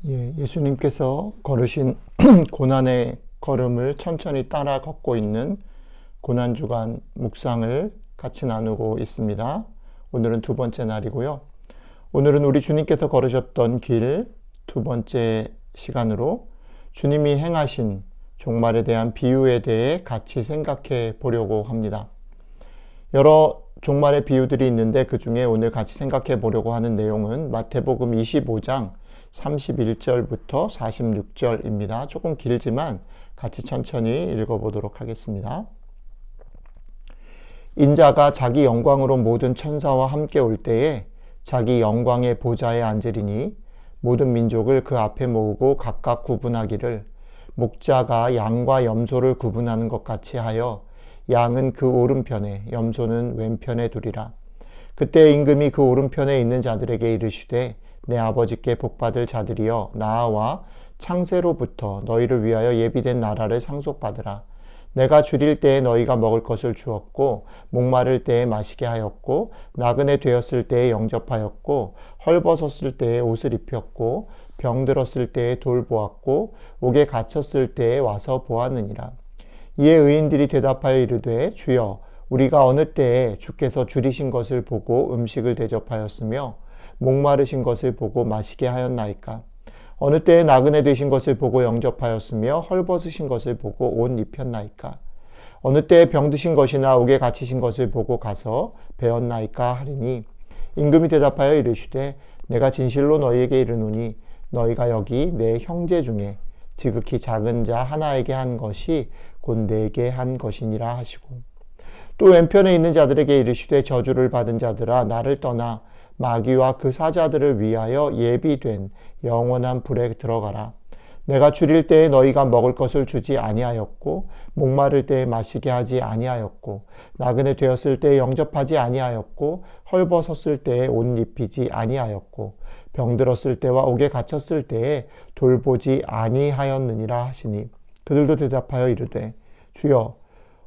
예수님께서 걸으신 고난의 걸음을 천천히 따라 걷고 있는 고난주간 묵상을 같이 나누고 있습니다. 오늘은 두 번째 날이고요. 오늘은 우리 주님께서 걸으셨던 길 두 번째 시간으로 주님이 행하신 종말에 대한 비유에 대해 같이 생각해 보려고 합니다. 여러 종말의 비유들이 있는데 그 중에 오늘 같이 생각해 보려고 하는 내용은 마태복음 25장 31절부터 46절입니다. 조금 길지만 같이 천천히 읽어보도록 하겠습니다. 인자가 자기 영광으로 모든 천사와 함께 올 때에 자기 영광의 보좌에 앉으리니 모든 민족을 그 앞에 모으고 각각 구분하기를 목자가 양과 염소를 구분하는 것 같이 하여 양은 그 오른편에 염소는 왼편에 두리라. 그때 임금이 그 오른편에 있는 자들에게 이르시되 내 아버지께 복받을 자들이여 나아와 창세로부터 너희를 위하여 예비된 나라를 상속받으라. 내가 줄일 때에 너희가 먹을 것을 주었고 목마를 때에 마시게 하였고 나그네 되었을 때에 영접하였고 헐벗었을 때에 옷을 입혔고 병들었을 때에 돌보았고 옥에 갇혔을 때에 와서 보았느니라. 이에 의인들이 대답하여 이르되 주여 우리가 어느 때에 주께서 줄이신 것을 보고 음식을 대접하였으며 목마르신 것을 보고 마시게 하였나이까? 어느 때에 나그네 되신 것을 보고 영접하였으며 헐벗으신 것을 보고 옷 입혔나이까? 어느 때에 병드신 것이나 옥에 갇히신 것을 보고 가서 배웠나이까 하리니 임금이 대답하여 이르시되 내가 진실로 너희에게 이르노니 너희가 여기 내 형제 중에 지극히 작은 자 하나에게 한 것이 곧 내게 한 것이니라 하시고 또 왼편에 있는 자들에게 이르시되 저주를 받은 자들아 나를 떠나 마귀와 그 사자들을 위하여 예비된 영원한 불에 들어가라. 내가 줄일 때에 너희가 먹을 것을 주지 아니하였고 목마를 때에 마시게 하지 아니하였고 나그네 되었을 때에 영접하지 아니하였고 헐벗었을 때에 옷 입히지 아니하였고 병들었을 때와 옥에 갇혔을 때에 돌보지 아니하였느니라 하시니 그들도 대답하여 이르되 주여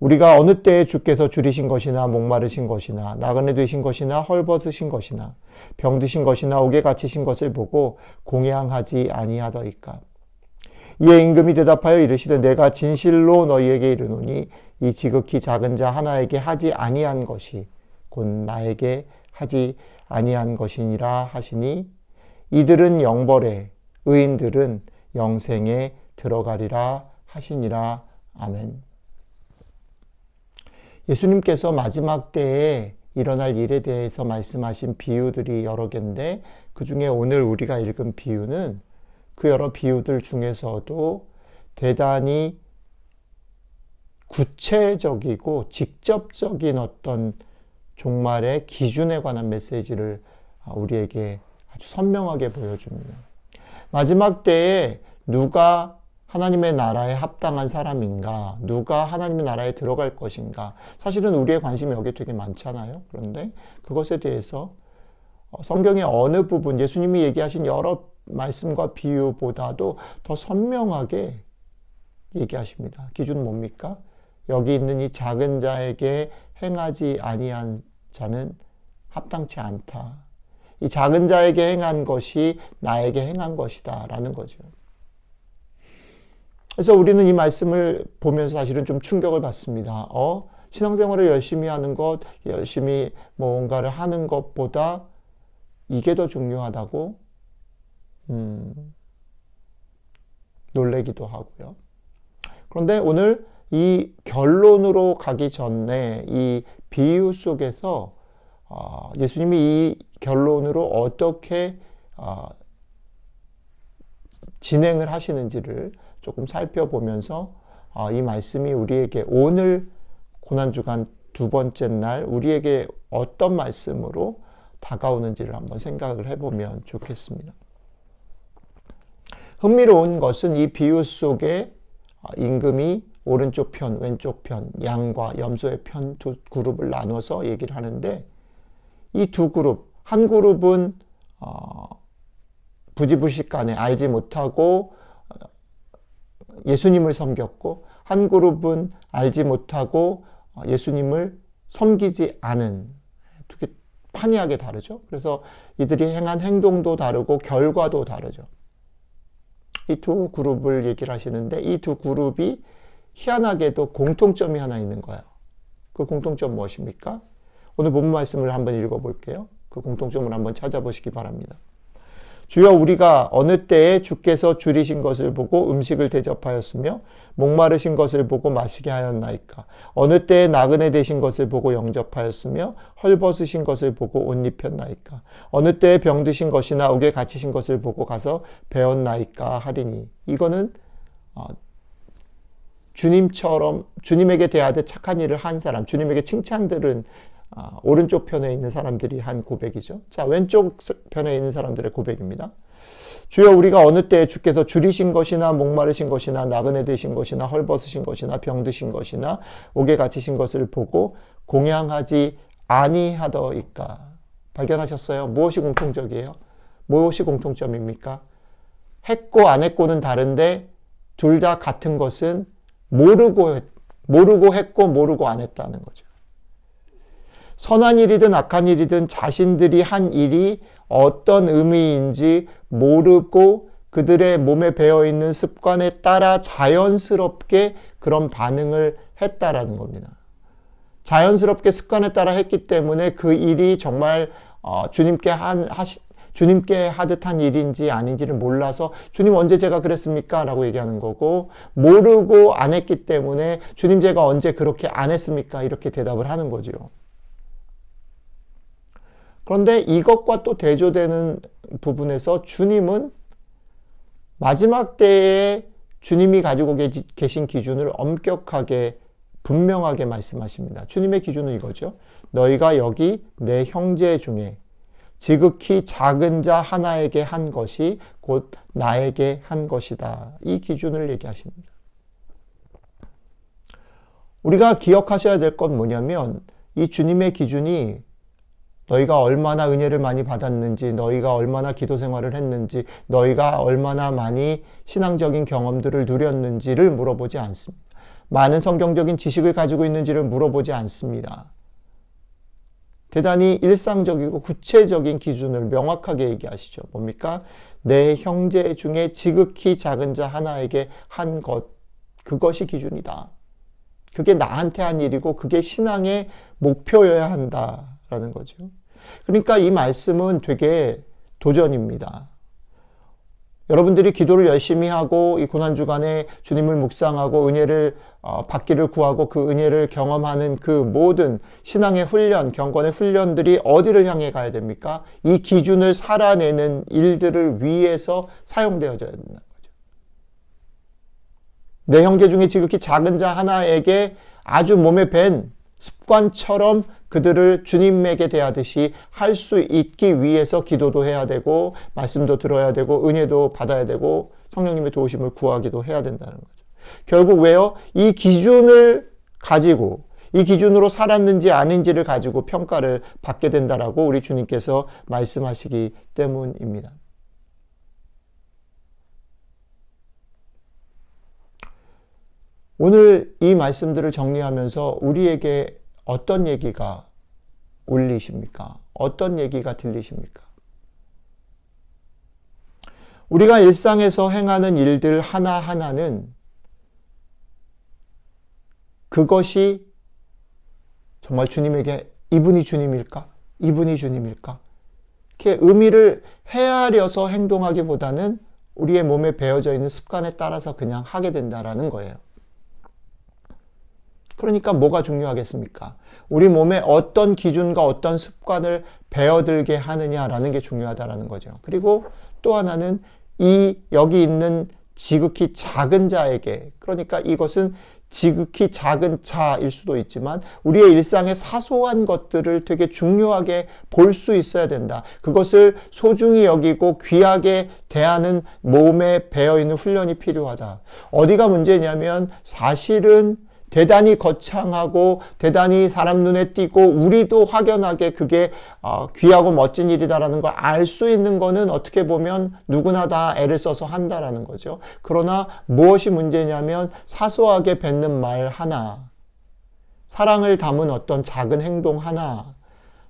우리가 어느 때에 주께서 줄이신 것이나 목마르신 것이나 나그네 되신 것이나 헐벗으신 것이나 병드신 것이나 옥에 갇히신 것을 보고 공양하지 아니하더이까. 이에 임금이 대답하여 이르시되 내가 진실로 너희에게 이르노니 이 지극히 작은 자 하나에게 하지 아니한 것이 곧 나에게 하지 아니한 것이니라 하시니 이들은 영벌에 의인들은 영생에 들어가리라 하시니라. 아멘. 예수님께서 마지막 때에 일어날 일에 대해서 말씀하신 비유들이 여러 개인데 그 중에 오늘 우리가 읽은 비유는 그 여러 비유들 중에서도 대단히 구체적이고 직접적인 어떤 종말의 기준에 관한 메시지를 우리에게 아주 선명하게 보여줍니다. 마지막 때에 누가 하나님의 나라에 합당한 사람인가? 누가 하나님의 나라에 들어갈 것인가? 사실은 우리의 관심이 여기에 되게 많잖아요. 그런데 그것에 대해서 성경의 어느 부분, 예수님이 얘기하신 여러 말씀과 비유보다도 더 선명하게 얘기하십니다. 기준은 뭡니까? 여기 있는 이 작은 자에게 행하지 아니한 자는 합당치 않다. 이 작은 자에게 행한 것이 나에게 행한 것이다 라는 거죠. 그래서 우리는 이 말씀을 보면서 사실은 좀 충격을 받습니다. 신앙생활을 열심히 하는 것, 열심히 뭔가를 하는 것보다 이게 더 중요하다고 놀래기도 하고요. 그런데 오늘 이 결론으로 가기 전에 이 비유 속에서 예수님이 이 결론으로 어떻게 진행을 하시는지를 조금 살펴보면서 이 말씀이 우리에게 오늘 고난주간 두 번째 날 우리에게 어떤 말씀으로 다가오는지를 한번 생각을 해보면 좋겠습니다. 흥미로운 것은 이 비유 속에 임금이 오른쪽 편, 왼쪽 편, 양과 염소의 편 두 그룹을 나눠서 얘기를 하는데 이 두 그룹, 한 그룹은 부지불식간에 알지 못하고 예수님을 섬겼고 한 그룹은 알지 못하고 예수님을 섬기지 않은 되게 판이하게 다르죠. 그래서 이들이 행한 행동도 다르고 결과도 다르죠. 이 두 그룹을 얘기를 하시는데 이 두 그룹이 희한하게도 공통점이 하나 있는 거예요. 그 공통점 무엇입니까? 오늘 본문 말씀을 한번 읽어볼게요. 그 공통점을 한번 찾아보시기 바랍니다. 주여 우리가 어느 때에 주께서 줄이신 것을 보고 음식을 대접하였으며 목마르신 것을 보고 마시게 하였나이까? 어느 때에 나그네 되신 것을 보고 영접하였으며 헐벗으신 것을 보고 옷 입혔나이까? 어느 때에 병드신 것이나 옥에 갇히신 것을 보고 가서 배웠나이까 하리니. 이거는 주님처럼 주님에게 대하듯 착한 일을 한 사람, 주님에게 칭찬 들은 오른쪽 편에 있는 사람들이 한 고백이죠. 자, 왼쪽 편에 있는 사람들의 고백입니다. 주여 우리가 어느 때에 주께서 줄이신 것이나 목마르신 것이나 나그네 되신 것이나 헐벗으신 것이나 병드신 것이나 옥에 갇히신 것을 보고 공양하지 아니하더이까. 발견하셨어요? 무엇이 공통적이에요? 무엇이 공통점입니까? 했고 안 했고는 다른데 둘 다 같은 것은 모르고 했고 모르고 안 했다는 거죠. 선한 일이든 악한 일이든 자신들이 한 일이 어떤 의미인지 모르고 그들의 몸에 배어있는 습관에 따라 자연스럽게 그런 반응을 했다라는 겁니다. 자연스럽게 습관에 따라 했기 때문에 그 일이 정말 주님께 하듯 한 일인지 아닌지를 몰라서 주님 언제 제가 그랬습니까? 라고 얘기하는 거고, 모르고 안 했기 때문에 주님 제가 언제 그렇게 안 했습니까? 이렇게 대답을 하는 거죠. 그런데 이것과 또 대조되는 부분에서 주님은 마지막 때에 주님이 가지고 계신 기준을 엄격하게 분명하게 말씀하십니다. 주님의 기준은 이거죠. 너희가 여기 내 형제 중에 지극히 작은 자 하나에게 한 것이 곧 나에게 한 것이다. 이 기준을 얘기하십니다. 우리가 기억하셔야 될 건 뭐냐면 이 주님의 기준이 너희가 얼마나 은혜를 많이 받았는지, 너희가 얼마나 기도 생활을 했는지, 너희가 얼마나 많이 신앙적인 경험들을 누렸는지를 물어보지 않습니다. 많은 성경적인 지식을 가지고 있는지를 물어보지 않습니다. 대단히 일상적이고 구체적인 기준을 명확하게 얘기하시죠. 뭡니까? 내 형제 중에 지극히 작은 자 하나에게 한 것, 그것이 기준이다. 그게 나한테 한 일이고 그게 신앙의 목표여야 한다라는 거죠. 그러니까 이 말씀은 되게 도전입니다. 여러분들이 기도를 열심히 하고 이 고난주간에 주님을 묵상하고 은혜를 받기를 구하고 그 은혜를 경험하는 그 모든 신앙의 훈련, 경건의 훈련들이 어디를 향해 가야 됩니까? 이 기준을 살아내는 일들을 위해서 사용되어져야 된다는 거죠. 내 형제 중에 지극히 작은 자 하나에게 아주 몸에 밴 습관처럼 그들을 주님에게 대하듯이 할 수 있기 위해서 기도도 해야 되고 말씀도 들어야 되고 은혜도 받아야 되고 성령님의 도우심을 구하기도 해야 된다는 거죠. 결국 왜요? 이 기준을 가지고 이 기준으로 살았는지 아닌지를 가지고 평가를 받게 된다라고 우리 주님께서 말씀하시기 때문입니다. 오늘 이 말씀들을 정리하면서 우리에게 어떤 얘기가 울리십니까? 어떤 얘기가 들리십니까? 우리가 일상에서 행하는 일들 하나하나는 그것이 정말 주님에게 이분이 주님일까? 이분이 주님일까? 이렇게 의미를 헤아려서 행동하기보다는 우리의 몸에 배어져 있는 습관에 따라서 그냥 하게 된다라는 거예요. 그러니까 뭐가 중요하겠습니까? 우리 몸에 어떤 기준과 어떤 습관을 배어들게 하느냐라는 게 중요하다라는 거죠. 그리고 또 하나는 여기 있는 지극히 작은 자에게, 그러니까 이것은 지극히 작은 자일 수도 있지만 우리의 일상의 사소한 것들을 되게 중요하게 볼 수 있어야 된다. 그것을 소중히 여기고 귀하게 대하는 몸에 배어있는 훈련이 필요하다. 어디가 문제냐면 사실은 대단히 거창하고 대단히 사람 눈에 띄고 우리도 확연하게 그게 귀하고 멋진 일이다라는 걸 알 수 있는 거는 어떻게 보면 누구나 다 애를 써서 한다라는 거죠. 그러나 무엇이 문제냐면 사소하게 뱉는 말 하나, 사랑을 담은 어떤 작은 행동 하나,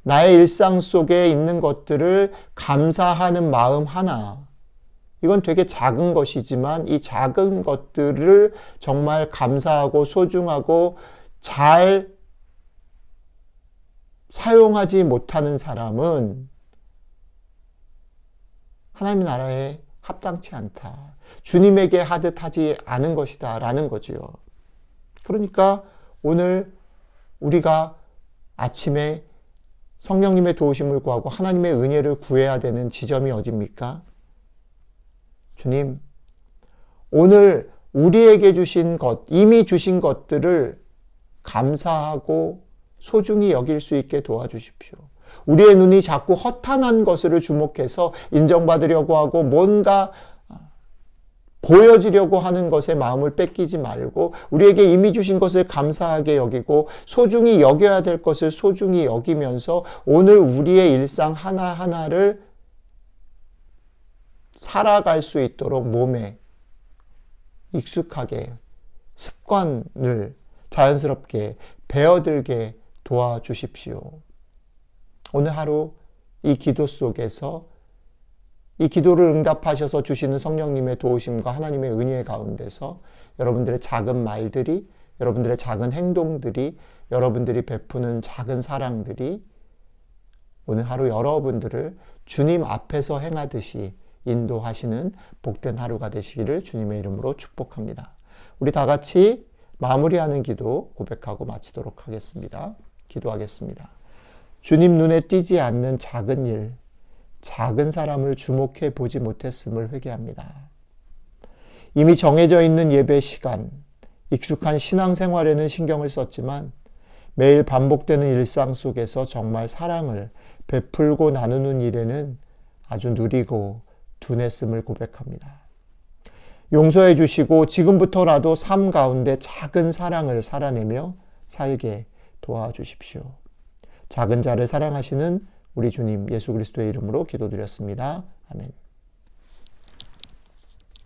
나의 일상 속에 있는 것들을 감사하는 마음 하나, 이건 되게 작은 것이지만 이 작은 것들을 정말 감사하고 소중하고 잘 사용하지 못하는 사람은 하나님의 나라에 합당치 않다. 주님에게 하듯 하지 않은 것이다 라는 거지요. 그러니까 오늘 우리가 아침에 성령님의 도우심을 구하고 하나님의 은혜를 구해야 되는 지점이 어디입니까? 주님, 오늘 우리에게 주신 것, 이미 주신 것들을 감사하고 소중히 여길 수 있게 도와주십시오. 우리의 눈이 자꾸 허탄한 것을 주목해서 인정받으려고 하고 뭔가 보여지려고 하는 것에 마음을 뺏기지 말고 우리에게 이미 주신 것을 감사하게 여기고 소중히 여겨야 될 것을 소중히 여기면서 오늘 우리의 일상 하나하나를 살아갈 수 있도록 몸에 익숙하게 습관을 자연스럽게 배어들게 도와주십시오. 오늘 하루 이 기도 속에서 이 기도를 응답하셔서 주시는 성령님의 도우심과 하나님의 은혜 가운데서 여러분들의 작은 말들이, 여러분들의 작은 행동들이, 여러분들이 베푸는 작은 사랑들이 오늘 하루 여러분들을 주님 앞에서 행하듯이 인도하시는 복된 하루가 되시기를 주님의 이름으로 축복합니다. 우리 다 같이 마무리하는 기도 고백하고 마치도록 하겠습니다. 기도하겠습니다. 주님 눈에 띄지 않는 작은 일, 작은 사람을 주목해 보지 못했음을 회개합니다. 이미 정해져 있는 예배 시간, 익숙한 신앙생활에는 신경을 썼지만 매일 반복되는 일상 속에서 정말 사랑을 베풀고 나누는 일에는 아주 느리고 둔했음을 고백합니다. 용서해 주시고 지금부터라도 삶 가운데 작은 사랑을 살아내며 살게 도와주십시오. 작은 자를 사랑하시는 우리 주님 예수 그리스도의 이름으로 기도드렸습니다. 아멘.